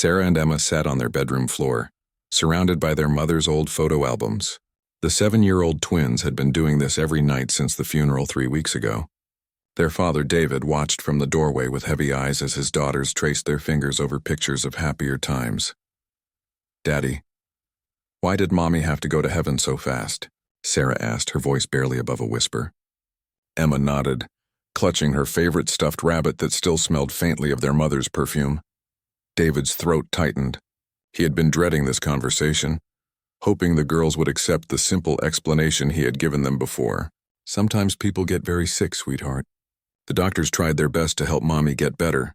Sarah and Emma sat on their bedroom floor, surrounded by their mother's old photo albums. The 7-year-old twins had been doing this every night since the funeral 3 weeks ago. Their father, David, watched from the doorway with heavy eyes as his daughters traced their fingers over pictures of happier times. "Daddy, why did Mommy have to go to heaven so fast?" Sarah asked, her voice barely above a whisper. Emma nodded, clutching her favorite stuffed rabbit that still smelled faintly of their mother's perfume. David's throat tightened. He had been dreading this conversation, hoping the girls would accept the simple explanation he had given them before. "Sometimes people get very sick, sweetheart." The doctors tried their best to help Mommy get better,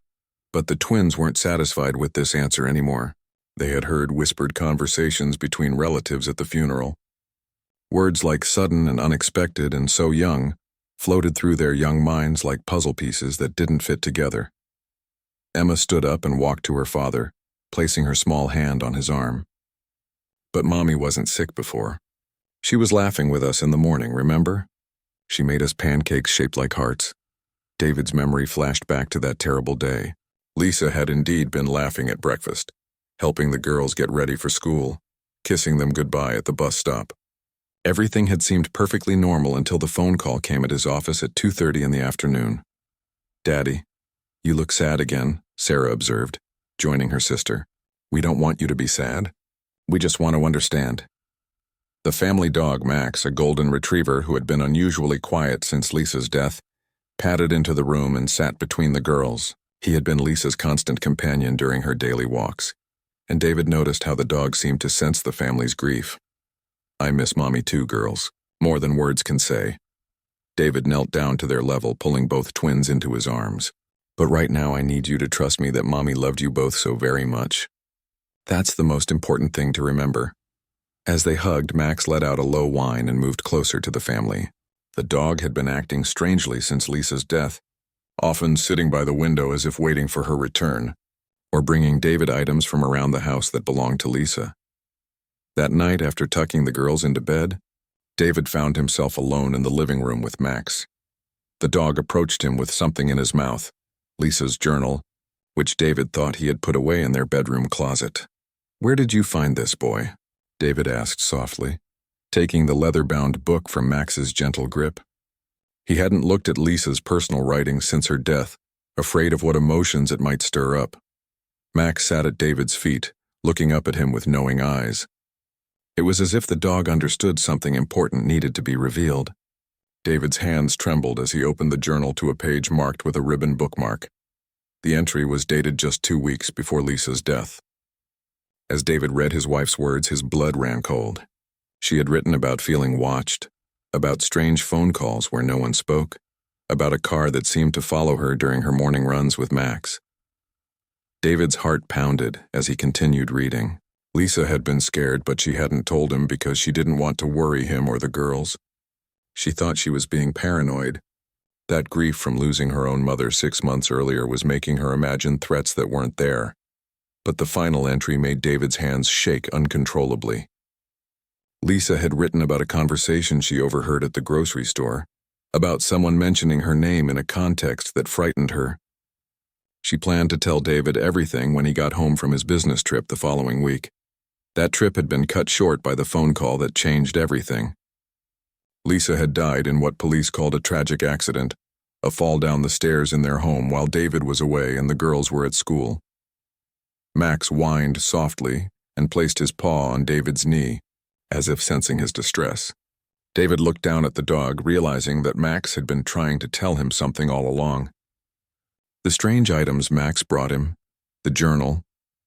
but the twins weren't satisfied with this answer anymore. They had heard whispered conversations between relatives at the funeral. Words like sudden and unexpected and so young floated through their young minds like puzzle pieces that didn't fit together. Emma stood up and walked to her father, placing her small hand on his arm. "But Mommy wasn't sick before. She was laughing with us in the morning, remember? She made us pancakes shaped like hearts." David's memory flashed back to that terrible day. Lisa had indeed been laughing at breakfast, helping the girls get ready for school, kissing them goodbye at the bus stop. Everything had seemed perfectly normal until the phone call came at his office at 2:30 in the afternoon. "Daddy, you look sad again," Sarah observed, joining her sister. "We don't want you to be sad. We just want to understand." The family dog, Max, a golden retriever who had been unusually quiet since Lisa's death, padded into the room and sat between the girls. He had been Lisa's constant companion during her daily walks, and David noticed how the dog seemed to sense the family's grief. "I miss Mommy too, girls, more than words can say." David knelt down to their level, pulling both twins into his arms. "But right now I need you to trust me that Mommy loved you both so very much. That's the most important thing to remember." As they hugged, Max let out a low whine and moved closer to the family. The dog had been acting strangely since Lisa's death, often sitting by the window as if waiting for her return, or bringing David items from around the house that belonged to Lisa. That night, after tucking the girls into bed, David found himself alone in the living room with Max. The dog approached him with something in his mouth, Lisa's journal, which David thought he had put away in their bedroom closet. "Where did you find this, boy?" David asked softly, taking the leather-bound book from Max's gentle grip. He hadn't looked at Lisa's personal writings since her death, afraid of what emotions it might stir up. Max sat at David's feet, looking up at him with knowing eyes. It was as if the dog understood something important needed to be revealed. David's hands trembled as he opened the journal to a page marked with a ribbon bookmark. The entry was dated just 2 weeks before Lisa's death. As David read his wife's words, his blood ran cold. She had written about feeling watched, about strange phone calls where no one spoke, about a car that seemed to follow her during her morning runs with Max. David's heart pounded as he continued reading. Lisa had been scared, but she hadn't told him because she didn't want to worry him or the girls. She thought she was being paranoid. That grief from losing her own mother 6 months earlier was making her imagine threats that weren't there. But the final entry made David's hands shake uncontrollably. Lisa had written about a conversation she overheard at the grocery store, about someone mentioning her name in a context that frightened her. She planned to tell David everything when he got home from his business trip the following week. That trip had been cut short by the phone call that changed everything. Lisa had died in what police called a tragic accident, a fall down the stairs in their home while David was away and the girls were at school. Max whined softly and placed his paw on David's knee, as if sensing his distress. David looked down at the dog, realizing that Max had been trying to tell him something all along. The strange items Max brought him, the journal,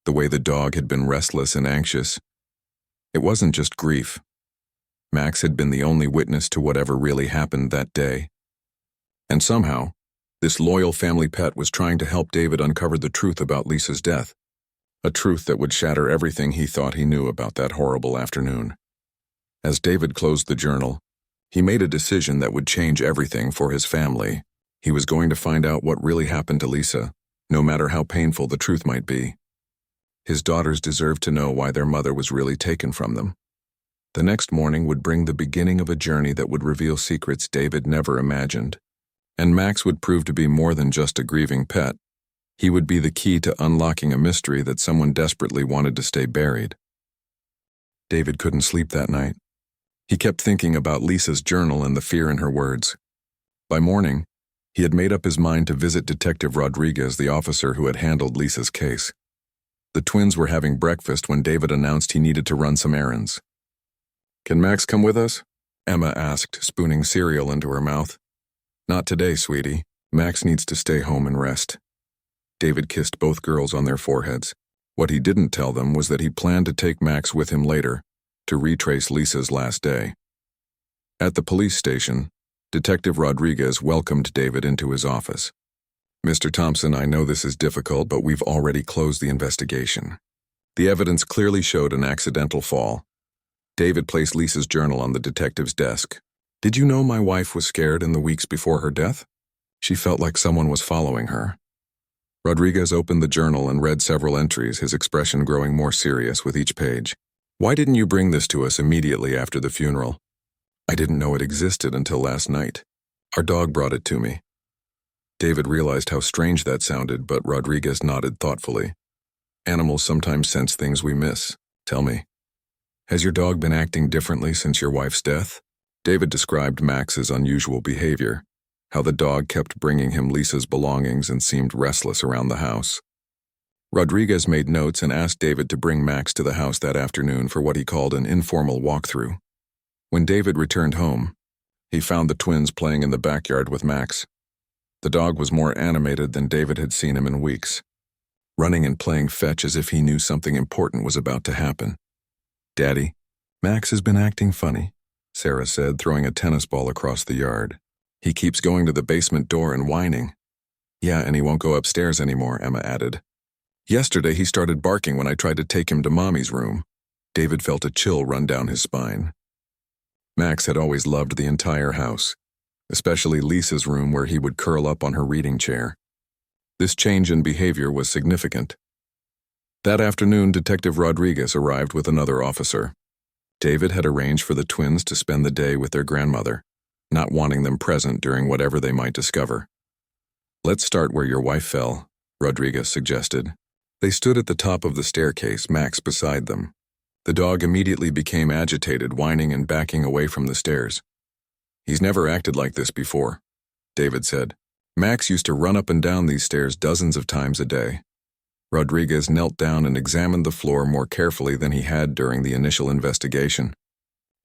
the way the dog had been restless and anxious. It wasn't just grief. Max had been the only witness to whatever really happened that day. And somehow, this loyal family pet was trying to help David uncover the truth about Lisa's death, a truth that would shatter everything he thought he knew about that horrible afternoon. As David closed the journal, he made a decision that would change everything for his family. He was going to find out what really happened to Lisa, no matter how painful the truth might be. His daughters deserved to know why their mother was really taken from them. The next morning would bring the beginning of a journey that would reveal secrets David never imagined. And Max would prove to be more than just a grieving pet, He would be the key to unlocking a mystery that someone desperately wanted to stay buried. David couldn't sleep that night. He kept thinking about Lisa's journal and the fear in her words. By morning, he had made up his mind to visit Detective Rodriguez, the officer who had handled Lisa's case. The twins were having breakfast when David announced he needed to run some errands. "Can Max come with us?" Emma asked, spooning cereal into her mouth. "Not today, sweetie. Max needs to stay home and rest." David kissed both girls on their foreheads. What he didn't tell them was that he planned to take Max with him later to retrace Lisa's last day. At the police station, Detective Rodriguez welcomed David into his office. "Mr. Thompson, I know this is difficult, but we've already closed the investigation. The evidence clearly showed an accidental fall." David placed Lisa's journal on the detective's desk. "Did you know my wife was scared in the weeks before her death? She felt like someone was following her." Rodriguez opened the journal and read several entries, his expression growing more serious with each page. "Why didn't you bring this to us immediately after the funeral?" "I didn't know it existed until last night. Our dog brought it to me." David realized how strange that sounded, but Rodriguez nodded thoughtfully. "Animals sometimes sense things we miss. Tell me, has your dog been acting differently since your wife's death?" David described Max's unusual behavior, how the dog kept bringing him Lisa's belongings and seemed restless around the house. Rodriguez made notes and asked David to bring Max to the house that afternoon for what he called an informal walkthrough. When David returned home, he found the twins playing in the backyard with Max. The dog was more animated than David had seen him in weeks, running and playing fetch as if he knew something important was about to happen. "Daddy, Max has been acting funny," Sarah said, throwing a tennis ball across the yard. "He keeps going to the basement door and whining." "Yeah, and he won't go upstairs anymore," Emma added. "Yesterday he started barking when I tried to take him to Mommy's room." David felt a chill run down his spine. Max had always loved the entire house, especially Lisa's room where he would curl up on her reading chair. This change in behavior was significant. That afternoon, Detective Rodriguez arrived with another officer. David had arranged for the twins to spend the day with their grandmother, not wanting them present during whatever they might discover. "Let's start where your wife fell," Rodriguez suggested. They stood at the top of the staircase, Max beside them. The dog immediately became agitated, whining and backing away from the stairs. "He's never acted like this before," David said. "Max used to run up and down these stairs dozens of times a day." Rodriguez knelt down and examined the floor more carefully than he had during the initial investigation.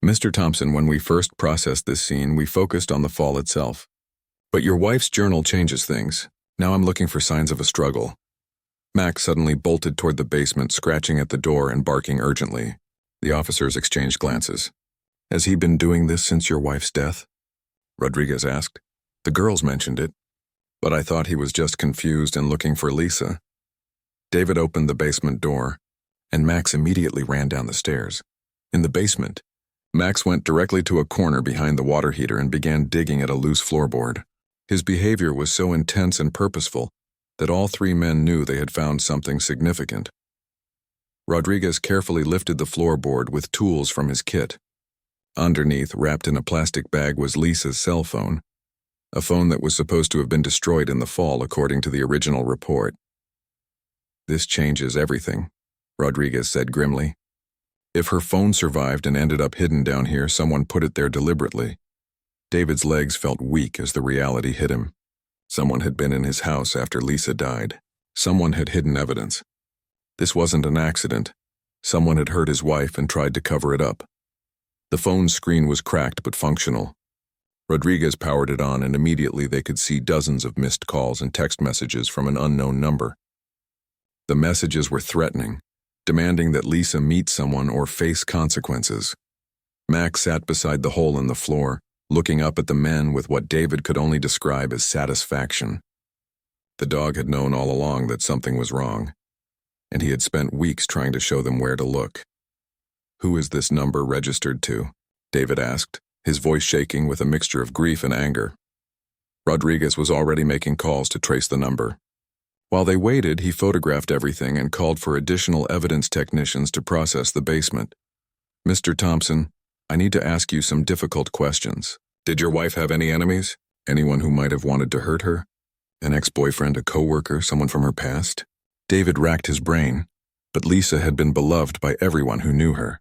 "Mr. Thompson, when we first processed this scene, we focused on the fall itself. But your wife's journal changes things. Now I'm looking for signs of a struggle." Max suddenly bolted toward the basement, scratching at the door and barking urgently. The officers exchanged glances. "Has he been doing this since your wife's death?" Rodriguez asked. "The girls mentioned it, but I thought he was just confused and looking for Lisa." David opened the basement door, and Max immediately ran down the stairs. In the basement, Max went directly to a corner behind the water heater and began digging at a loose floorboard. His behavior was so intense and purposeful that all three men knew they had found something significant. Rodriguez carefully lifted the floorboard with tools from his kit. Underneath, wrapped in a plastic bag, was Lisa's cell phone, a phone that was supposed to have been destroyed in the fall according to the original report. "This changes everything," Rodriguez said grimly. "If her phone survived and ended up hidden down here, someone put it there deliberately." David's legs felt weak as the reality hit him. Someone had been in his house after Lisa died. Someone had hidden evidence. This wasn't an accident. Someone had hurt his wife and tried to cover it up. The phone's screen was cracked but functional. Rodriguez powered it on, and immediately they could see dozens of missed calls and text messages from an unknown number. The messages were threatening, demanding that Lisa meet someone or face consequences. Max sat beside the hole in the floor, looking up at the men with what David could only describe as satisfaction. The dog had known all along that something was wrong, and he had spent weeks trying to show them where to look. "Who is this number registered to?" David asked, his voice shaking with a mixture of grief and anger. Rodriguez was already making calls to trace the number. While they waited, he photographed everything and called for additional evidence technicians to process the basement. "Mr. Thompson, I need to ask you some difficult questions. Did your wife have any enemies? Anyone who might have wanted to hurt her?" An ex-boyfriend, a coworker, someone from her past? David racked his brain, but Lisa had been beloved by everyone who knew her.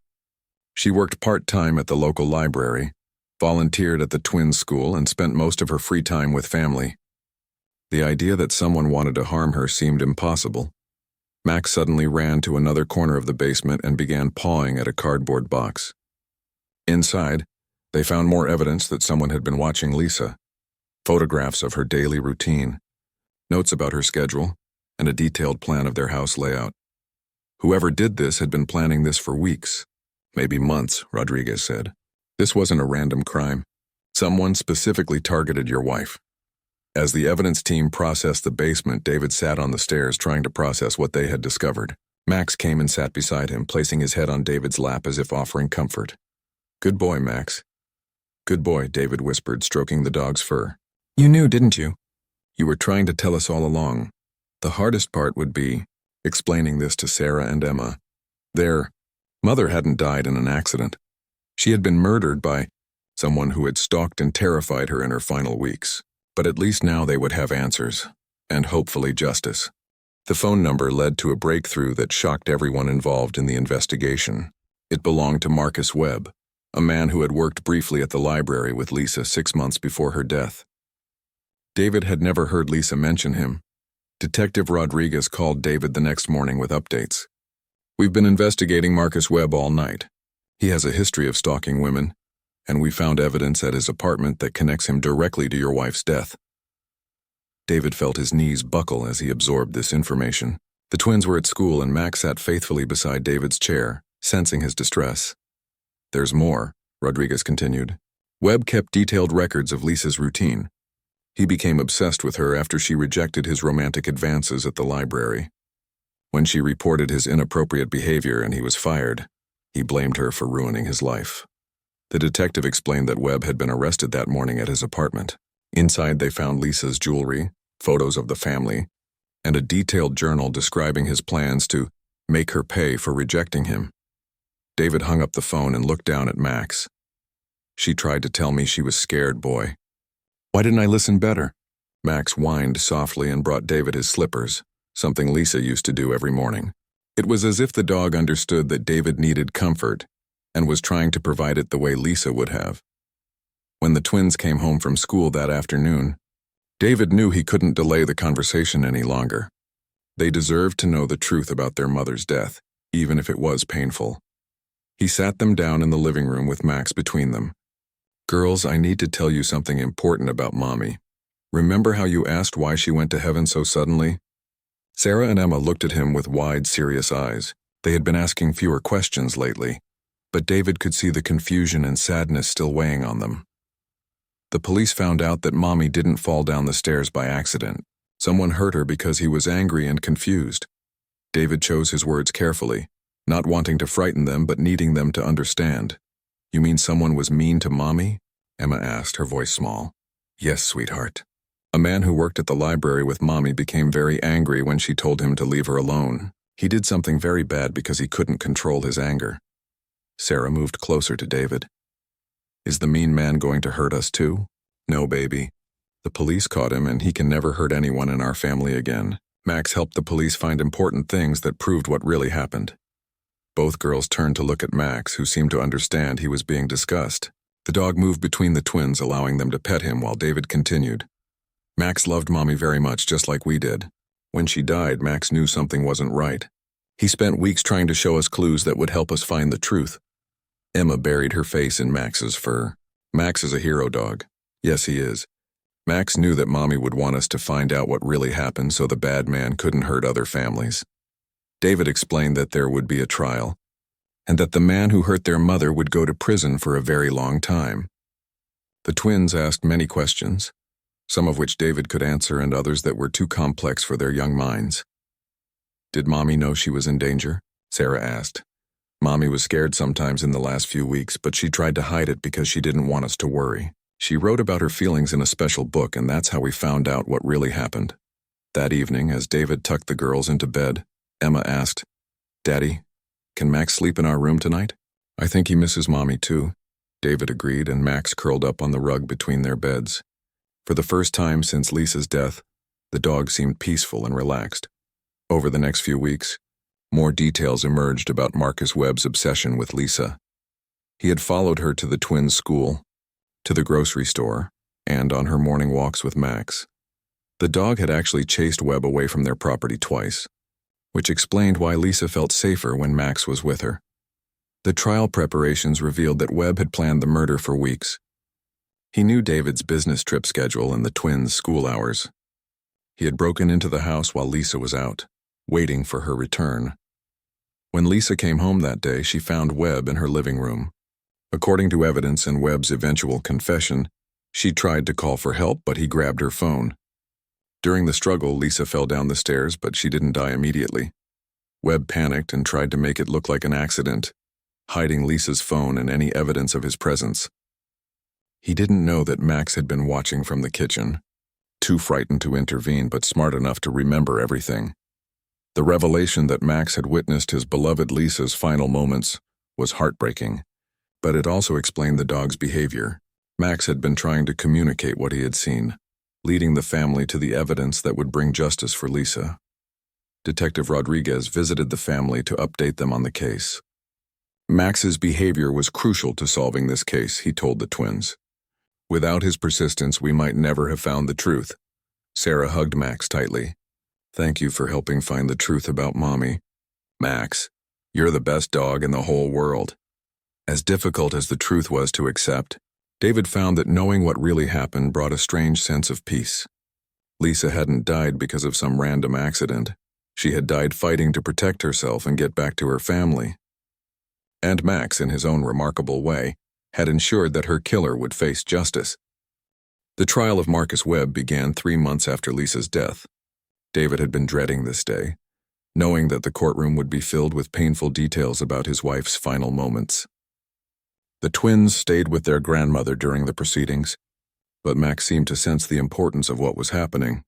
She worked part-time at the local library, volunteered at the twins' school, and spent most of her free time with family. The idea that someone wanted to harm her seemed impossible. Max suddenly ran to another corner of the basement and began pawing at a cardboard box. Inside, they found more evidence that someone had been watching Lisa. Photographs of her daily routine, notes about her schedule, and a detailed plan of their house layout. Whoever did this had been planning this for weeks, maybe months, Rodriguez said. This wasn't a random crime. Someone specifically targeted your wife. As the evidence team processed the basement, David sat on the stairs trying to process what they had discovered. Max came and sat beside him, placing his head on David's lap as if offering comfort. "Good boy, Max." "Good boy," David whispered, stroking the dog's fur. "You knew, didn't you? You were trying to tell us all along. The hardest part would be explaining this to Sarah and Emma. Their mother hadn't died in an accident. She had been murdered by someone who had stalked and terrified her in her final weeks. But at least now they would have answers, and hopefully justice." The phone number led to a breakthrough that shocked everyone involved in the investigation. It belonged to Marcus Webb, a man who had worked briefly at the library with Lisa 6 months before her death. David had never heard Lisa mention him. Detective Rodriguez called David the next morning with updates. "We've been investigating Marcus Webb all night. He has a history of stalking women, and we found evidence at his apartment that connects him directly to your wife's death." David felt his knees buckle as he absorbed this information. The twins were at school, and Max sat faithfully beside David's chair, sensing his distress. "There's more," Rodriguez continued. "Webb kept detailed records of Lisa's routine. He became obsessed with her after she rejected his romantic advances at the library. When she reported his inappropriate behavior and he was fired, he blamed her for ruining his life." The detective explained that Webb had been arrested that morning at his apartment. Inside, they found Lisa's jewelry, photos of the family, and a detailed journal describing his plans to make her pay for rejecting him. David hung up the phone and looked down at Max. "She tried to tell me she was scared, boy. Why didn't I listen better?" Max whined softly and brought David his slippers, something Lisa used to do every morning. It was as if the dog understood that David needed comfort and was trying to provide it the way Lisa would have. When the twins came home from school that afternoon, David knew he couldn't delay the conversation any longer. They deserved to know the truth about their mother's death, even if it was painful. He sat them down in the living room with Max between them. "Girls, I need to tell you something important about Mommy. Remember how you asked why she went to heaven so suddenly?" Sarah and Emma looked at him with wide, serious eyes. They had been asking fewer questions lately, but David could see the confusion and sadness still weighing on them. "The police found out that Mommy didn't fall down the stairs by accident. Someone hurt her because he was angry and confused." David chose his words carefully, not wanting to frighten them but needing them to understand. "You mean someone was mean to Mommy?" Emma asked, her voice small. "Yes, sweetheart. A man who worked at the library with Mommy became very angry when she told him to leave her alone. He did something very bad because he couldn't control his anger." Sarah moved closer to David. "Is the mean man going to hurt us too?" "No, baby. The police caught him and he can never hurt anyone in our family again." Max helped the police find important things that proved what really happened. Both girls turned to look at Max, who seemed to understand he was being discussed. The dog moved between the twins, allowing them to pet him while David continued. "Max loved Mommy very much, just like we did. When she died, Max knew something wasn't right. He spent weeks trying to show us clues that would help us find the truth." Emma buried her face in Max's fur. "Max is a hero dog." "Yes, he is. Max knew that Mommy would want us to find out what really happened so the bad man couldn't hurt other families." David explained that there would be a trial, and that the man who hurt their mother would go to prison for a very long time. The twins asked many questions, some of which David could answer and others that were too complex for their young minds. "Did Mommy know she was in danger?" Sarah asked. "Mommy was scared sometimes in the last few weeks, but she tried to hide it because she didn't want us to worry. She wrote about her feelings in a special book, and that's how we found out what really happened." That evening, as David tucked the girls into bed, Emma asked, "Daddy, can Max sleep in our room tonight?" "I think he misses Mommy too," David agreed, and Max curled up on the rug between their beds. For the first time since Lisa's death, The dog seemed peaceful and relaxed. Over the next few weeks, more details emerged about Marcus Webb's obsession with Lisa. He had followed her to the twins' school, to the grocery store, and on her morning walks with Max. The dog had actually chased Webb away from their property twice, which explained why Lisa felt safer when Max was with her. The trial preparations revealed that Webb had planned the murder for weeks. He knew David's business trip schedule and the twins' school hours. He had broken into the house while Lisa was out, waiting for her return. When Lisa came home that day, she found Webb in her living room. According to evidence and Webb's eventual confession, she tried to call for help, but he grabbed her phone. During the struggle, Lisa fell down the stairs, but she didn't die immediately. Webb panicked and tried to make it look like an accident, hiding Lisa's phone and any evidence of his presence. He didn't know that Max had been watching from the kitchen, too frightened to intervene but smart enough to remember everything. The revelation that Max had witnessed his beloved Lisa's final moments was heartbreaking, but it also explained the dog's behavior. Max had been trying to communicate what he had seen, leading the family to the evidence that would bring justice for Lisa. Detective Rodriguez visited the family to update them on the case. Max's behavior was crucial to solving this case, he told the twins. Without his persistence, we might never have found the truth. Sarah hugged Max tightly. Thank you for helping find the truth about Mommy. Max, you're the best dog in the whole world. As difficult as the truth was to accept, David found that knowing what really happened brought a strange sense of peace. Lisa hadn't died because of some random accident. She had died fighting to protect herself and get back to her family. And Max, in his own remarkable way, had ensured that her killer would face justice. The trial of Marcus Webb began 3 months after Lisa's death. David had been dreading this day, knowing that the courtroom would be filled with painful details about his wife's final moments. The twins stayed with their grandmother during the proceedings, but Max seemed to sense the importance of what was happening.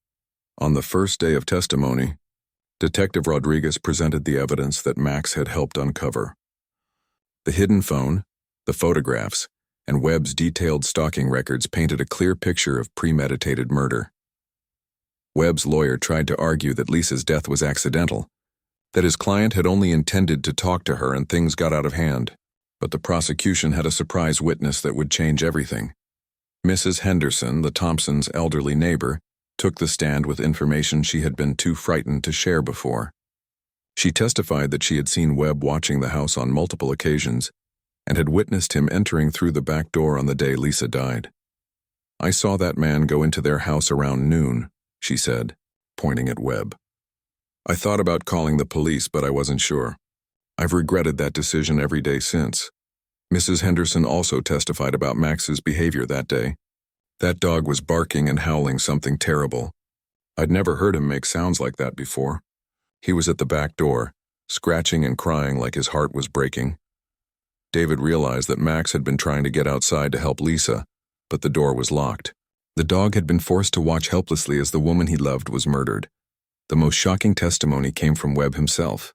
On the first day of testimony, Detective Rodriguez presented the evidence that Max had helped uncover. The hidden phone, the photographs, and Webb's detailed stalking records painted a clear picture of premeditated murder. Webb's lawyer tried to argue that Lisa's death was accidental, that his client had only intended to talk to her and things got out of hand. But the prosecution had a surprise witness that would change everything. Mrs. Henderson, the Thompsons' elderly neighbor, took the stand with information she had been too frightened to share before. She testified that she had seen Webb watching the house on multiple occasions and had witnessed him entering through the back door on the day Lisa died. I saw that man go into their house around noon, she said, pointing at Webb. I thought about calling the police, but I wasn't sure. I've regretted that decision every day since. Mrs. Henderson also testified about Max's behavior that day. That dog was barking and howling something terrible. I'd never heard him make sounds like that before. He was at the back door, scratching and crying like his heart was breaking. David realized that Max had been trying to get outside to help Lisa, but the door was locked. The dog had been forced to watch helplessly as the woman he loved was murdered. The most shocking testimony came from Webb himself.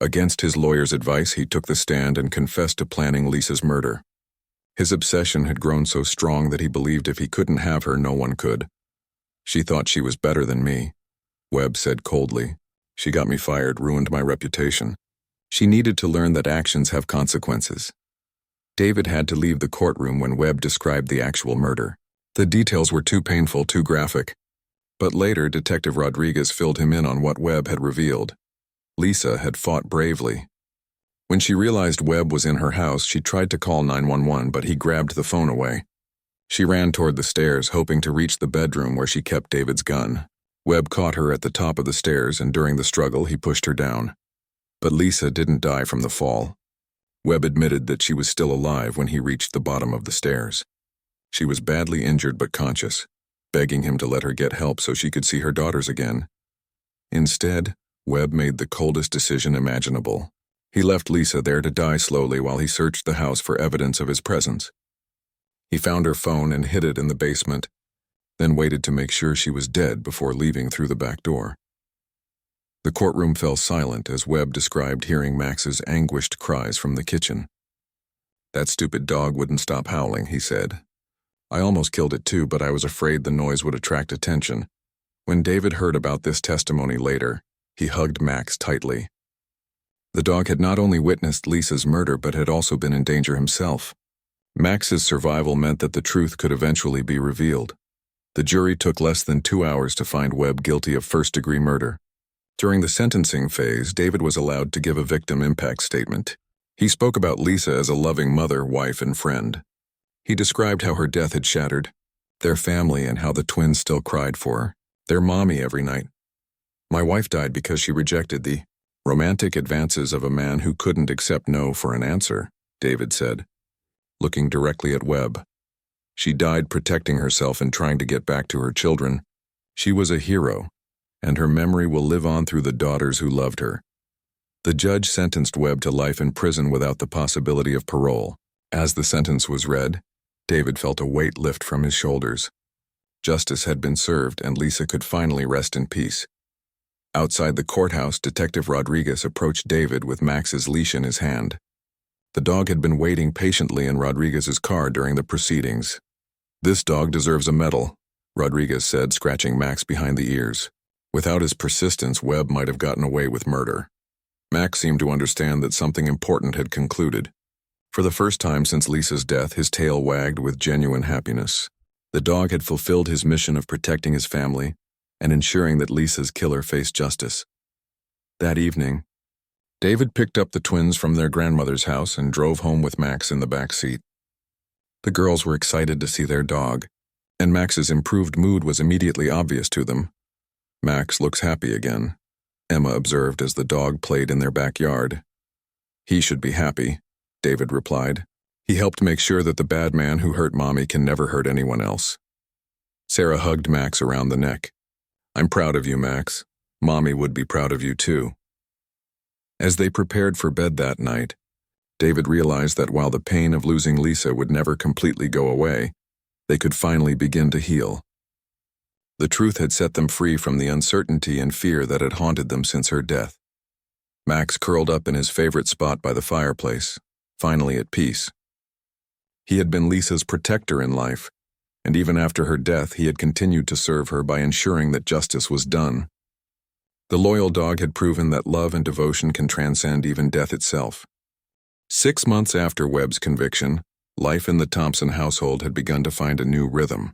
Against his lawyer's advice, he took the stand and confessed to planning Lisa's murder. His obsession had grown so strong that he believed if he couldn't have her, no one could. She thought she was better than me, Webb said coldly. She got me fired, ruined my reputation. She needed to learn that actions have consequences. David had to leave the courtroom when Webb described the actual murder. The details were too painful, too graphic. But later, Detective Rodriguez filled him in on what Webb had revealed. Lisa had fought bravely. When she realized Webb was in her house, she tried to call 911, but he grabbed the phone away. She ran toward the stairs, hoping to reach the bedroom where she kept David's gun. Webb caught her at the top of the stairs, and during the struggle, he pushed her down. But Lisa didn't die from the fall. Webb admitted that she was still alive when he reached the bottom of the stairs. She was badly injured but conscious, begging him to let her get help so she could see her daughters again. Instead, Webb made the coldest decision imaginable. He left Lisa there to die slowly while he searched the house for evidence of his presence. He found her phone and hid it in the basement, then waited to make sure she was dead before leaving through the back door. The courtroom fell silent as Webb described hearing Max's anguished cries from the kitchen. That stupid dog wouldn't stop howling, he said. I almost killed it too, but I was afraid the noise would attract attention. When David heard about this testimony later, he hugged Max tightly. The dog had not only witnessed Lisa's murder but had also been in danger himself. Max's survival meant that the truth could eventually be revealed. The jury took less than 2 hours to find Webb guilty of first-degree murder. During the sentencing phase, David was allowed to give a victim impact statement. He spoke about Lisa as a loving mother, wife, and friend. He described how her death had shattered their family and how the twins still cried for her, their mommy, every night. "My wife died because she rejected the romantic advances of a man who couldn't accept no for an answer," David said, looking directly at Webb. "She died protecting herself and trying to get back to her children. She was a hero, and her memory will live on through the daughters who loved her." The judge sentenced Webb to life in prison without the possibility of parole. As the sentence was read, David felt a weight lift from his shoulders. Justice had been served, and Lisa could finally rest in peace. Outside the courthouse, Detective Rodriguez approached David with Max's leash in his hand. The dog had been waiting patiently in Rodriguez's car during the proceedings. "This dog deserves a medal," Rodriguez said, scratching Max behind the ears. Without his persistence, Webb might have gotten away with murder. Max seemed to understand that something important had concluded. For the first time since Lisa's death, his tail wagged with genuine happiness. The dog had fulfilled his mission of protecting his family and ensuring that Lisa's killer faced justice. That evening, David picked up the twins from their grandmother's house and drove home with Max in the back seat. The girls were excited to see their dog, and Max's improved mood was immediately obvious to them. "Max looks happy again," Emma observed as the dog played in their backyard. "He should be happy," David replied. "He helped make sure that the bad man who hurt Mommy can never hurt anyone else." Sarah hugged Max around the neck. "I'm proud of you, Max. Mommy would be proud of you too." As they prepared for bed that night, David realized that while the pain of losing Lisa would never completely go away, they could finally begin to heal. The truth had set them free from the uncertainty and fear that had haunted them since her death. Max curled up in his favorite spot by the fireplace, finally at peace. He had been Lisa's protector in life, and even after her death he had continued to serve her by ensuring that justice was done. The loyal dog had proven that love and devotion can transcend even death itself. 6 months after Webb's conviction, life in the Thompson household had begun to find a new rhythm.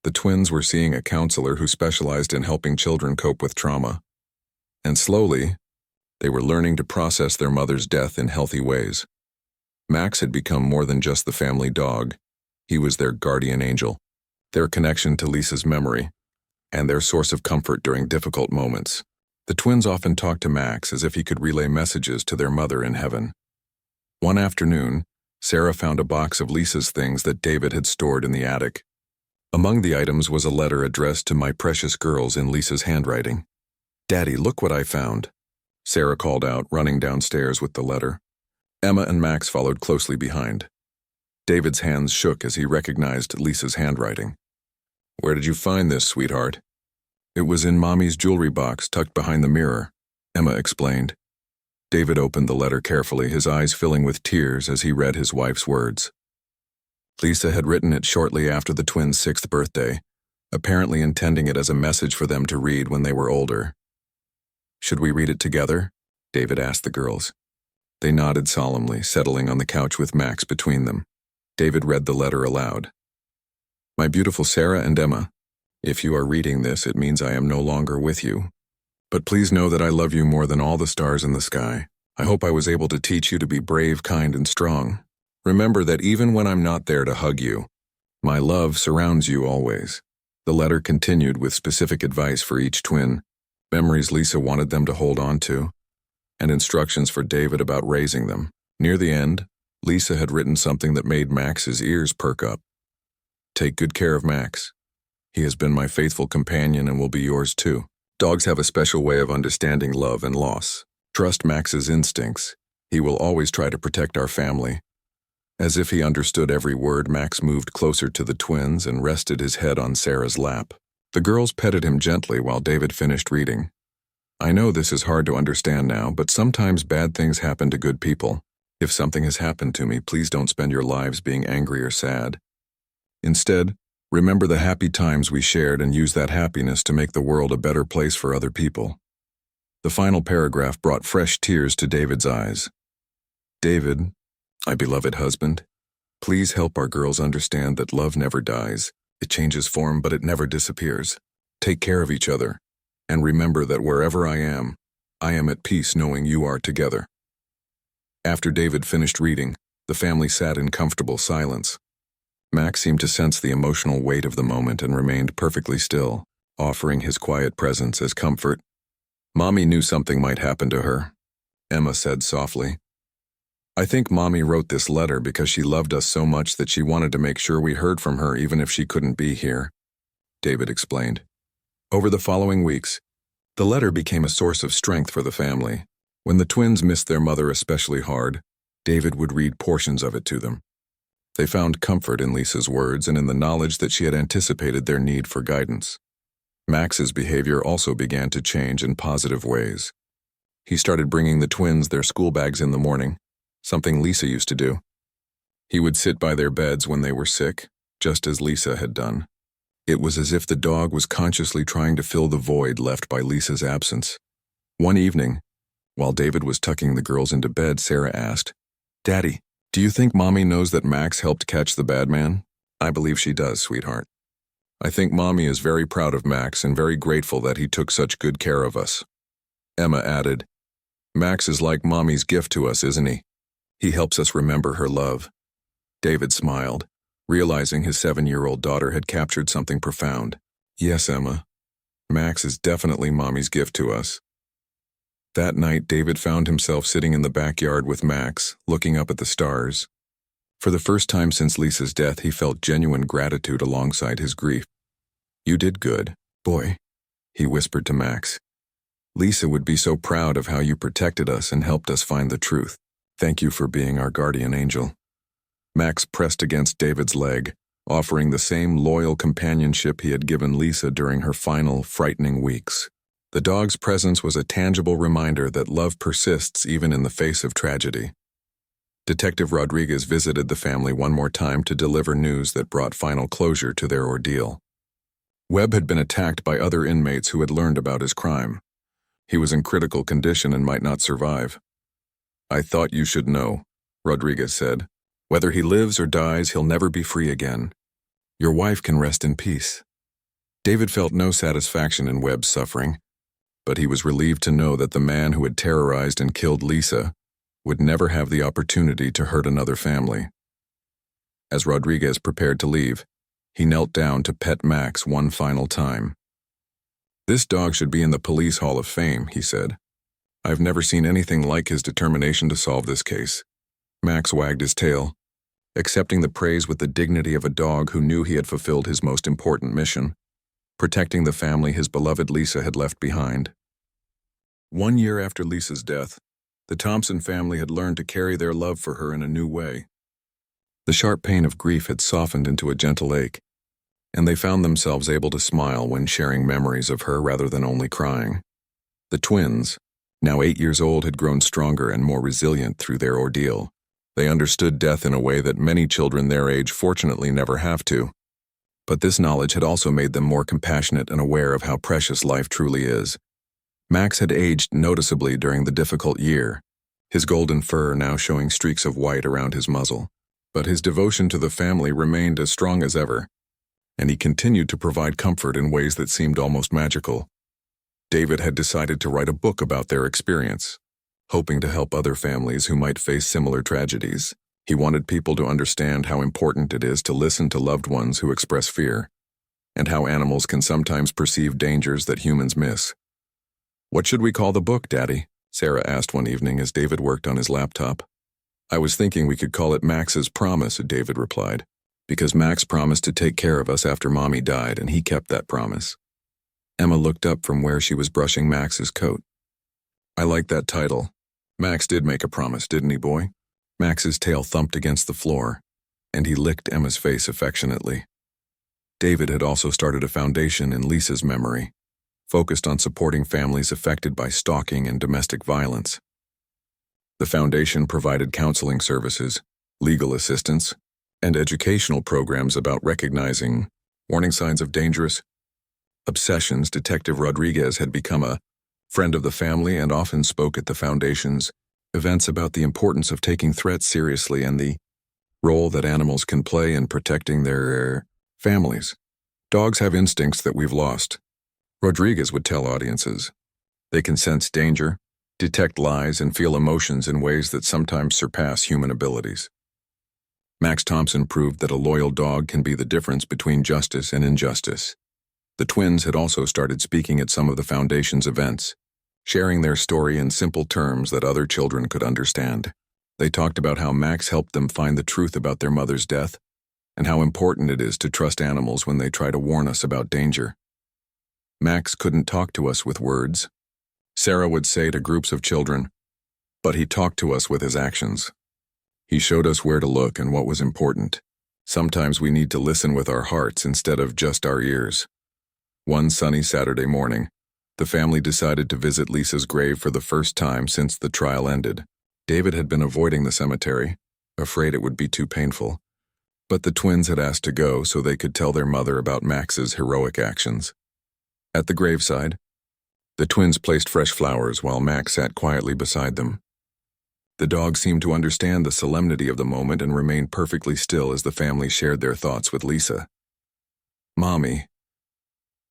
The twins were seeing a counselor who specialized in helping children cope with trauma. And slowly, they were learning to process their mother's death in healthy ways. Max had become more than just the family dog. He was their guardian angel, their connection to Lisa's memory, and their source of comfort during difficult moments. The twins often talked to Max as if he could relay messages to their mother in heaven. One afternoon, Sarah found a box of Lisa's things that David had stored in the attic. Among the items was a letter addressed to my precious girls in Lisa's handwriting. "Daddy, look what I found," Sarah called out, running downstairs with the letter. Emma and Max followed closely behind. David's hands shook as he recognized Lisa's handwriting. "Where did you find this, sweetheart?" "It was in Mommy's jewelry box tucked behind the mirror," Emma explained. David opened the letter carefully, his eyes filling with tears as he read his wife's words. Lisa had written it shortly after the twins' 6th birthday, apparently intending it as a message for them to read when they were older. "Should we read it together?" David asked the girls. They nodded solemnly, settling on the couch with Max between them. David read the letter aloud. "My beautiful Sarah and Emma, if you are reading this, it means I am no longer with you. But please know that I love you more than all the stars in the sky. I hope I was able to teach you to be brave, kind, and strong. Remember that even when I'm not there to hug you, my love surrounds you always." The letter continued with specific advice for each twin, memories Lisa wanted them to hold on to, and instructions for David about raising them. Near the end, Lisa had written something that made Max's ears perk up. "Take good care of Max. He has been my faithful companion and will be yours too. Dogs have a special way of understanding love and loss. Trust Max's instincts. He will always try to protect our family." As if he understood every word, Max moved closer to the twins and rested his head on Sarah's lap. The girls petted him gently while David finished reading. "I know this is hard to understand now, but sometimes bad things happen to good people. If something has happened to me, please don't spend your lives being angry or sad. Instead, Remember the happy times we shared and use that happiness to make the world a better place for other people. The final paragraph brought fresh tears to David's eyes. David, my beloved husband, please help our girls understand that love never dies. It changes form, but it never disappears. Take care of each other, and remember that wherever I am at peace knowing you are together. After David finished reading, the family sat in comfortable silence. Max seemed to sense the emotional weight of the moment and remained perfectly still, offering his quiet presence as comfort. Mommy knew something might happen to her, Emma said softly. I think Mommy wrote this letter because she loved us so much that she wanted to make sure we heard from her even if she couldn't be here, David explained. Over the following weeks, the letter became a source of strength for the family. When the twins missed their mother especially hard, David would read portions of it to them. They found comfort in Lisa's words and in the knowledge that she had anticipated their need for guidance. Max's behavior also began to change in positive ways. He started bringing the twins their school bags in the morning, something Lisa used to do. He would sit by their beds when they were sick, just as Lisa had done. It was as if the dog was consciously trying to fill the void left by Lisa's absence. One evening, while David was tucking the girls into bed, Sarah asked, Daddy, do you think Mommy knows that Max helped catch the bad man? I believe she does, sweetheart. I think Mommy is very proud of Max and very grateful that he took such good care of us. Emma added, Max is like Mommy's gift to us, isn't he? He helps us remember her love. David smiled, realizing his 7-year-old daughter had captured something profound. Yes, Emma. Max is definitely Mommy's gift to us. That night, David found himself sitting in the backyard with Max, looking up at the stars. For the first time since Lisa's death, he felt genuine gratitude alongside his grief. You did good, boy, he whispered to Max. Lisa would be so proud of how you protected us and helped us find the truth. Thank you for being our guardian angel. Max pressed against David's leg, offering the same loyal companionship he had given Lisa during her final, frightening weeks. The dog's presence was a tangible reminder that love persists even in the face of tragedy. Detective Rodriguez visited the family one more time to deliver news that brought final closure to their ordeal. Webb had been attacked by other inmates who had learned about his crime. He was in critical condition and might not survive. I thought you should know, Rodriguez said. Whether he lives or dies, he'll never be free again. Your wife can rest in peace. David felt no satisfaction in Webb's suffering, but he was relieved to know that the man who had terrorized and killed Lisa would never have the opportunity to hurt another family. As Rodriguez prepared to leave, he knelt down to pet Max one final time. This dog should be in the Police Hall of Fame, he said. I've never seen anything like his determination to solve this case. Max wagged his tail, accepting the praise with the dignity of a dog who knew he had fulfilled his most important mission, protecting the family his beloved Lisa had left behind. 1 year after Lisa's death, the Thompson family had learned to carry their love for her in a new way. The sharp pain of grief had softened into a gentle ache, and they found themselves able to smile when sharing memories of her rather than only crying. The twins, now 8 years old, had grown stronger and more resilient through their ordeal. They understood death in a way that many children their age fortunately never have to. But this knowledge had also made them more compassionate and aware of how precious life truly is. Max had aged noticeably during the difficult year, his golden fur now showing streaks of white around his muzzle. But his devotion to the family remained as strong as ever, and he continued to provide comfort in ways that seemed almost magical. David had decided to write a book about their experience, hoping to help other families who might face similar tragedies. He wanted people to understand how important it is to listen to loved ones who express fear, and how animals can sometimes perceive dangers that humans miss. What should we call the book, Daddy? Sarah asked one evening as David worked on his laptop. I was thinking we could call it Max's Promise, David replied, because Max promised to take care of us after Mommy died, and he kept that promise. Emma looked up from where she was brushing Max's coat. I like that title. Max did make a promise, didn't he, boy? Max's tail thumped against the floor, and he licked Emma's face affectionately. David had also started a foundation in Lisa's memory, focused on supporting families affected by stalking and domestic violence. The foundation provided counseling services, legal assistance, and educational programs about recognizing Warning signs of dangerous obsessions. Detective Rodriguez had become a friend of the family and often spoke at the Foundation's events about the importance of taking threats seriously and the role that animals can play in protecting their families. Dogs have instincts that we've lost, Rodriguez would tell audiences. They can sense danger, detect lies, and feel emotions in ways that sometimes surpass human abilities. Max Thompson proved that a loyal dog can be the difference between justice and injustice. The twins had also started speaking at some of the Foundation's events, sharing their story in simple terms that other children could understand. They talked about how Max helped them find the truth about their mother's death and how important it is to trust animals when they try to warn us about danger. Max couldn't talk to us with words, Sarah would say to groups of children, but he talked to us with his actions. He showed us where to look and what was important. Sometimes we need to listen with our hearts instead of just our ears. One sunny Saturday morning, the family decided to visit Lisa's grave for the first time since the trial ended. David had been avoiding the cemetery, afraid it would be too painful, but the twins had asked to go so they could tell their mother about Max's heroic actions. At the graveside, the twins placed fresh flowers while Max sat quietly beside them. The dog seemed to understand the solemnity of the moment and remained perfectly still as the family shared their thoughts with Lisa. "Mommy,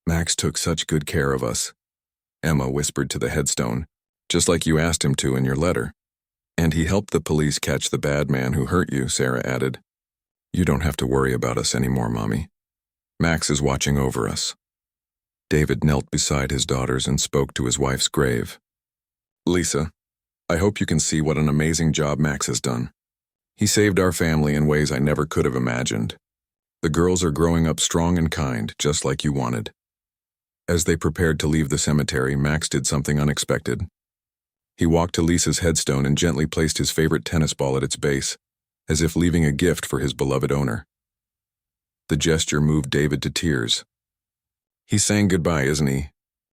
Max took such good care of us," Emma whispered to the headstone, "just like you asked him to in your letter. And he helped the police catch the bad man who hurt you," Sarah added. "You don't have to worry about us anymore, Mommy. Max is watching over us." David knelt beside his daughters and spoke to his wife's grave. "Lisa, I hope you can see what an amazing job Max has done. He saved our family in ways I never could have imagined. The girls are growing up strong and kind, just like you wanted." As they prepared to leave the cemetery, Max did something unexpected. He walked to Lisa's headstone and gently placed his favorite tennis ball at its base, as if leaving a gift for his beloved owner. The gesture moved David to tears. "He's saying goodbye, isn't he?"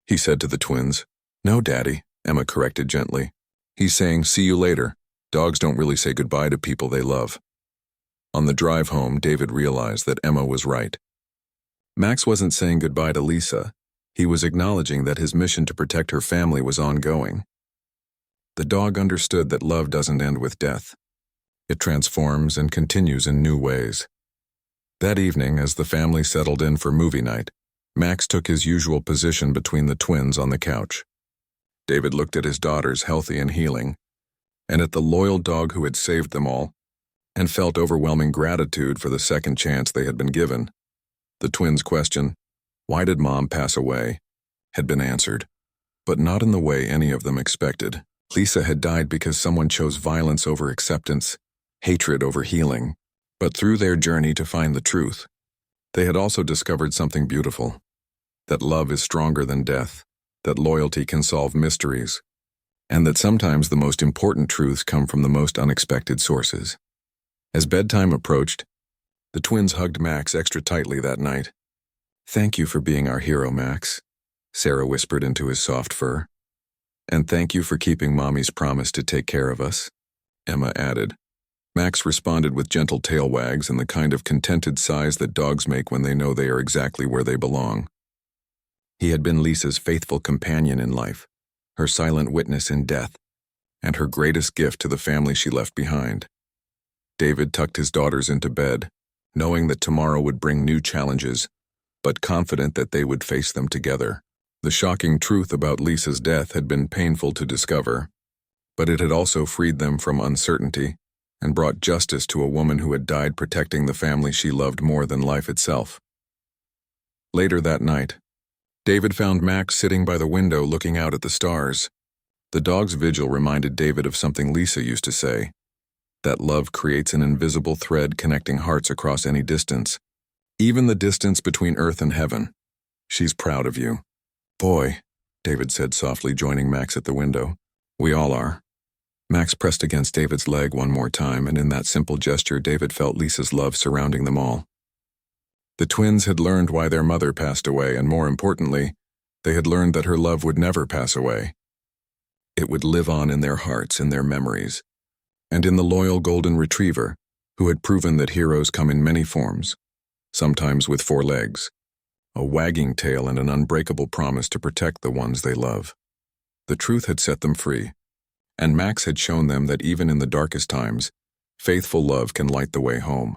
he said to the twins. "No, Daddy," Emma corrected gently. "He's saying, see you later. Dogs don't really say goodbye to people they love." On the drive home, David realized that Emma was right. Max wasn't saying goodbye to Lisa. He was acknowledging that his mission to protect her family was ongoing. The dog understood that love doesn't end with death. It transforms and continues in new ways. That evening, as the family settled in for movie night, Max took his usual position between the twins on the couch. David looked at his daughters, healthy and healing, and at the loyal dog who had saved them all, and felt overwhelming gratitude for the second chance they had been given. The twins' question, "Why did Mom pass away?" had been answered, but not in the way any of them expected. Lisa had died because someone chose violence over acceptance, hatred over healing. But through their journey to find the truth, they had also discovered something beautiful, that love is stronger than death, that loyalty can solve mysteries, and that sometimes the most important truths come from the most unexpected sources. As bedtime approached, the twins hugged Max extra tightly that night. "Thank you for being our hero, Max," Sarah whispered into his soft fur. "And thank you for keeping Mommy's promise to take care of us," Emma added. Max responded with gentle tail wags and the kind of contented sighs that dogs make when they know they are exactly where they belong. He had been Lisa's faithful companion in life, her silent witness in death, and her greatest gift to the family she left behind. David tucked his daughters into bed, knowing that tomorrow would bring new challenges, but confident that they would face them together. The shocking truth about Lisa's death had been painful to discover, but it had also freed them from uncertainty and brought justice to a woman who had died protecting the family she loved more than life itself. Later that night, David found Max sitting by the window looking out at the stars. The dog's vigil reminded David of something Lisa used to say, that love creates an invisible thread connecting hearts across any distance, even the distance between earth and heaven. "She's proud of you." "Boy," David said softly, joining Max at the window. "We all are." Max pressed against David's leg one more time, and in that simple gesture, David felt Lisa's love surrounding them all. The twins had learned why their mother passed away, and more importantly, they had learned that her love would never pass away. It would live on in their hearts, in their memories, and in the loyal golden retriever, who had proven that heroes come in many forms, sometimes with 4 legs, a wagging tail and an unbreakable promise to protect the ones they love. The truth had set them free, and Max had shown them that even in the darkest times, faithful love can light the way home.